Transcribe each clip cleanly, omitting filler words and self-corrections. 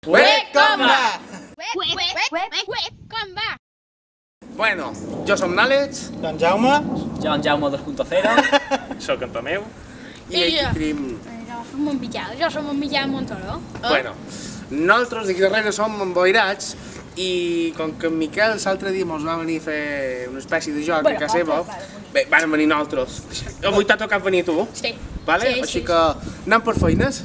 Ué, com va? Com va? Bueno, jo som n'Àlex. Doncs Jaume. Jo, en Jaume 2.0. Soc en Tomeu. I aquí tenim... Jo som en Miquel Montoro. Bueno, nosaltres d'aquí darrere som emboirats i com que en Miquel l'altre dia mos va venir a fer una espècie de joc a casa seva, bé, van venir nosaltres. Avui t'ha tocat venir tu, Sí. vale? Sí, Així sí, que anem per feines.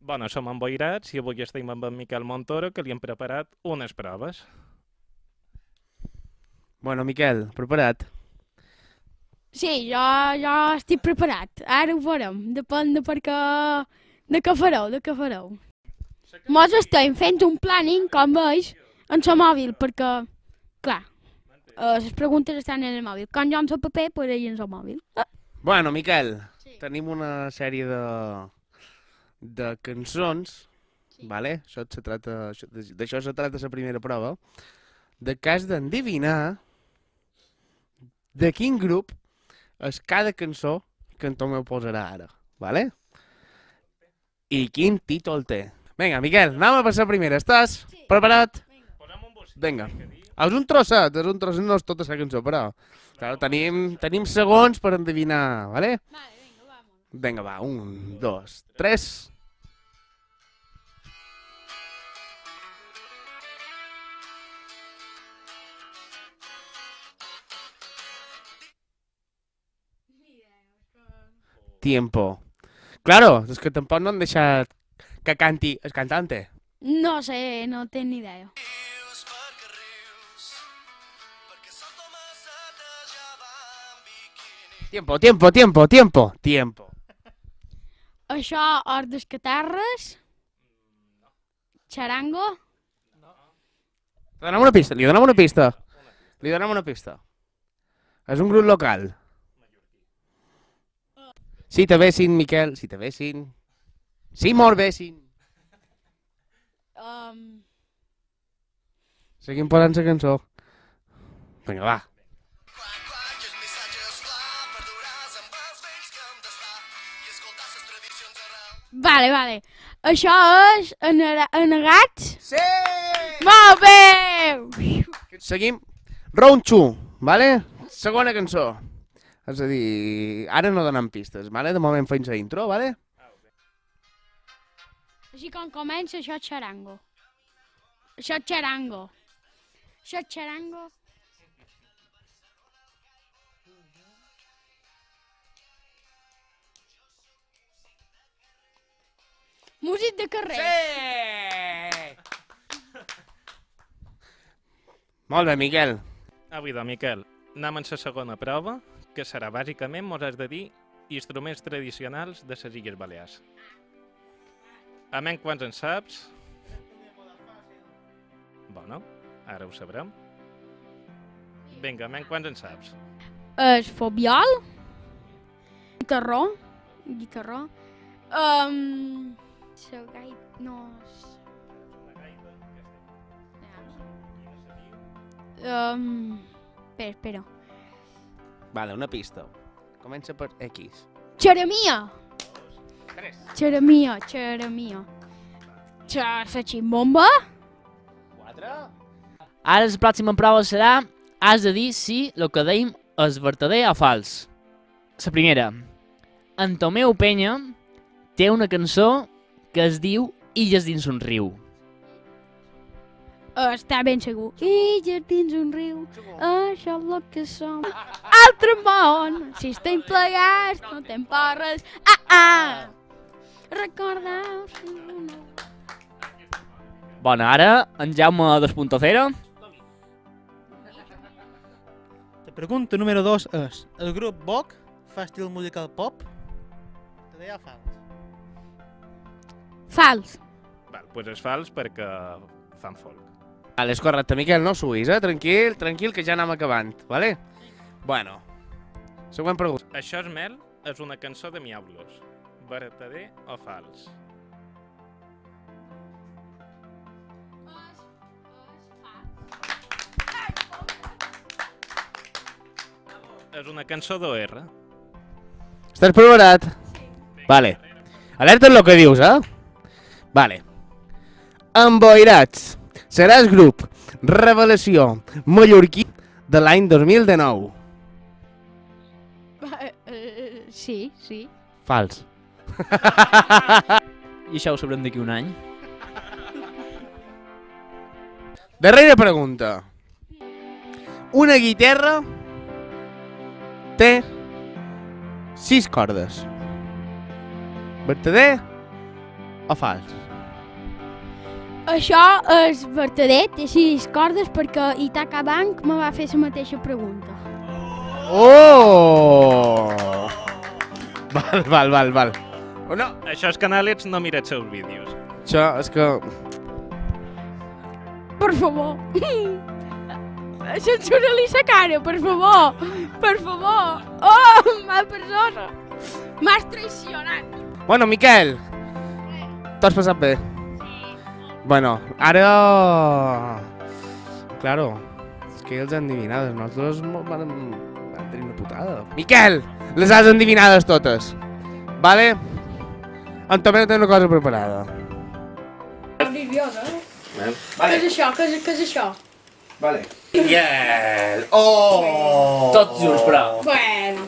Bueno, som emboirats i avui estem amb en Miquel Montoro, que li hem preparat unes proves. Bueno, Miquel, preparat? Sí, jo estic preparat. Ara ho farem. Depèn de què fareu. Mos estem fent un planning, com veus, en el mòbil, perquè, clar, les preguntes estan en el mòbil. Quan jo en el paper, pues ell en el mòbil. Bueno, Miquel, tenim una sèrie de cançons, vale? D'això se trata la primera prova, de que has d'endevinar de quin grup és cada cançó que en Tomeu posarà ara, vale? I quin títol té. Vinga, Miquel, anem a passar primera. Estàs preparat? Vinga. És un trosset, no és tota la cançó, però claro, tenim segons per endevinar, vale? Vinga, va, 1, 2, 3... Tiempo. Claro, és que tampoc no han deixat que canti el cantante. No sé, no tinc ni idea. Tiempo. Això, Hort des Catarres? Charango? Li donem una pista. És un grup local. Si te vessin, Miquel, si te vessin. Si mos vessin. Seguim posant la cançó. Vinga, va. Vale. Això és Anegats? Sí! Molt bé! Seguim. Round 2, vale? Segona cançó. És a dir, ara no donem pistes, vale? De moment fem la intro, vale? Així com comença, això és Charango. Músic de carrer. Sí! Molt bé, Miquel. Avui, Miquel, anem amb la segona prova, que serà bàsicament mos has de dir instruments tradicionals de les Illes Balears. Amén quants en saps? Bueno, ara ho sabrem. Vinga, amén quants en saps? El fobiol. Guitarró. La gaita... No... Espera. Vale, una pista. Comença per X. Xeremia. La ximbomba. 4. Ara la pròxima prova serà, has de dir si el que dèiem és verdader o fals. La primera. En Tomeu Penya té una cançó que es diu Illes dins un riu. Està ben segur. Illes dins un riu, això és el que som. Altre món, si estem plegats, no te'n porres. Recordeu-vos. Bueno, ara en Jaume 2.0. La pregunta número 2 és: el grup Vogue fa estil musical pop? Vertader o fals? Fals. Val, doncs és fals perquè fan folk. Vale, és correcte, Miquel, no suïs, Tranquil, tranquil, que ja anem acabant, vale? Bueno, següent pregunta. Això és mel és una cançó de Miaulos. Vertader o fals? És una cançó d'OR. Estàs preparat? Vale. Alerta en el que dius, Vale. Emboirats. Seràs grup Revelació mallorquí de l'any 2019. Sí, sí. Fals. I això ho sabrem d'aquí un any. Darrera pregunta. Una guitarra té 6 cordes. Vertader o fals? Això és vertader, té 6 cordes perquè Itaca Bank me va fer la mateixa pregunta. Oh! Val. Oh, no, Això és Canalets, no mira els seus vídeos. això és que... Per favor. Censura-li la cara, per favor. Per favor. Oh, mala persona. M'has traicionat. Bueno, Miquel, t'has passat bé. Bueno, ara... Claro, és que ells han endivinades, nosaltres vam tenir una putada. Miquel, les has endivinades totes. Vale? En Tomeu té una cosa preparada. Nerviosa, Vale. Què és això? Què és això? Vale. Miquel! Oh! Tots junts, però. Bueno.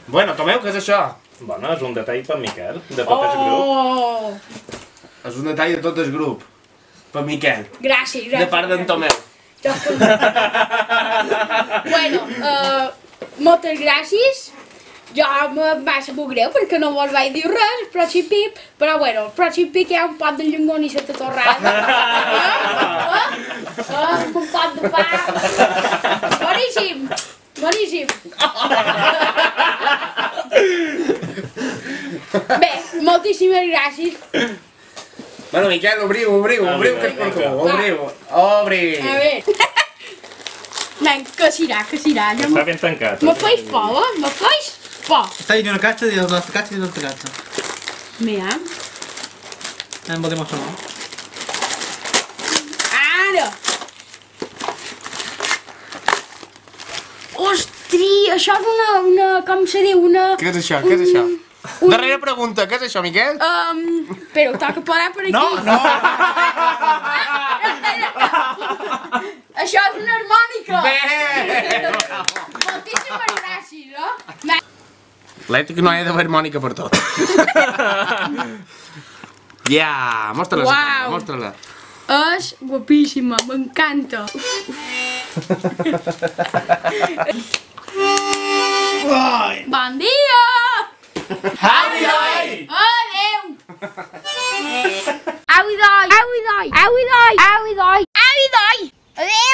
Bueno, Tomeu, què és això? Bueno, és un detall per Miquel, de tot el grup. És un detall de tot el grup. Per Miquel. Gràcies. De part d'en Tomeu. Bueno, moltes gràcies. Jo me va saber greu perquè no vos vaig dir res el pròxim pic, però bueno, el pròxim pic hi ha un pot de llonganissa torrada. Un pot de pa. Boníssim. Boníssim. Bé, moltíssimes gràcies. Bueno, Miquel, obriu, que és per tu. Obriu. A veure. Nen, què serà? Està ben tancat. Me feis por, Me feis por. Està dins una caixa, dins l'altra caixa i dins l'altra caixa. Mira. Em vol demostrar. Ara! Ostri, això és una... com se diu? Què és això? Darrera pregunta, què és això, Miquel? Però toca parar per aquí. No! Això és una harmònica. Bé! Moltíssimes gràcies, no? L'ètic no ha d'haver harmònica per tot. Ja, mostra-la, Uau. mostra-la. És guapíssima, m'encanta. Bon dia! Ai! Adéu! Au i doi! Au i doi! Au i doi! Au i doi! Au i doi! Adéu!